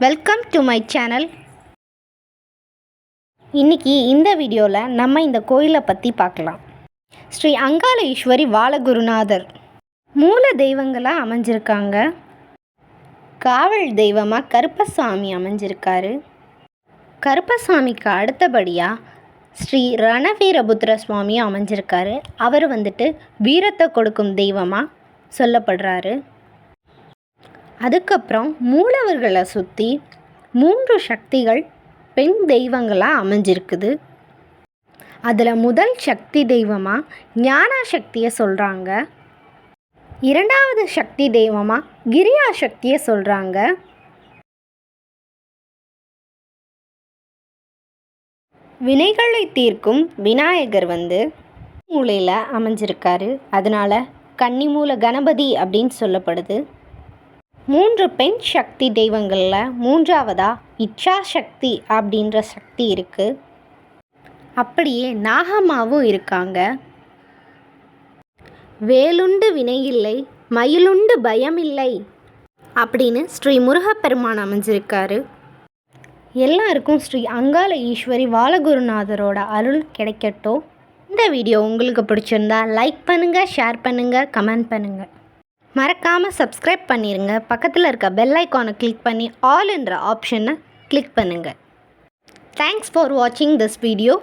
Welcome to my channel. இன்றைக்கி இந்த வீடியோவில் நம்ம இந்த கோயிலை பற்றி பார்க்கலாம். ஸ்ரீ அங்காள ஈஸ்வரி பாலகுருநாதர் மூல தெய்வங்களாக அமைஞ்சிருக்காங்க. காவல் தெய்வமாக கருப்பசாமி அமைஞ்சிருக்காரு. கருப்பசாமிக்கு அடுத்தபடியாக ஸ்ரீ ரணவீரபுத்திர சுவாமியும் அமைஞ்சிருக்காரு. அவர் வீரத்தை கொடுக்கும் தெய்வமாக சொல்லப்படுறாரு. அதுக்கப்புறம் மூலவர்களை சுற்றி 3 சக்திகள் பெண் தெய்வங்களாக அமைஞ்சிருக்குது. அதில் முதல் சக்தி தெய்வமாக ஞான சக்தியை சொல்கிறாங்க. 2வது சக்தி தெய்வமாக கிரியா சக்தியை சொல்கிறாங்க. வினைகளை தீர்க்கும் விநாயகர் மூலையில் அமைஞ்சிருக்காரு. அதனால் கன்னிமூல கணபதி அப்படின்னு சொல்லப்படுது. 3 பெண் சக்தி தெய்வங்களில் 3வதாக இச்சா சக்தி அப்படின்ற சக்தி இருக்குது. அப்படியே நாகம்மாவும் இருக்காங்க. வேலுண்டு வினையில்லை, மயிலுண்டு பயமில்லை அப்படின்னு ஸ்ரீ முருகப்பெருமான் அமைஞ்சிருக்காரு. எல்லாருக்கும் ஸ்ரீ அங்காள ஈஸ்வரி பாலகுருநாதரோட அருள் கிடைக்கட்டும். இந்த வீடியோ உங்களுக்கு பிடிச்சிருந்தா லைக் பண்ணுங்கள், ஷேர் பண்ணுங்கள், கமெண்ட் பண்ணுங்கள். மறக்காமல் சப்ஸ்கிரைப் பண்ணிடுங்க. பக்கத்தில் இருக்க பெல் ஐக்கானை கிளிக் பண்ணி ஆல் என்ற ஆப்ஷனை கிளிக் பண்ணுங்கள். தேங்க்ஸ் ஃபார் வாட்சிங் திஸ் வீடியோ.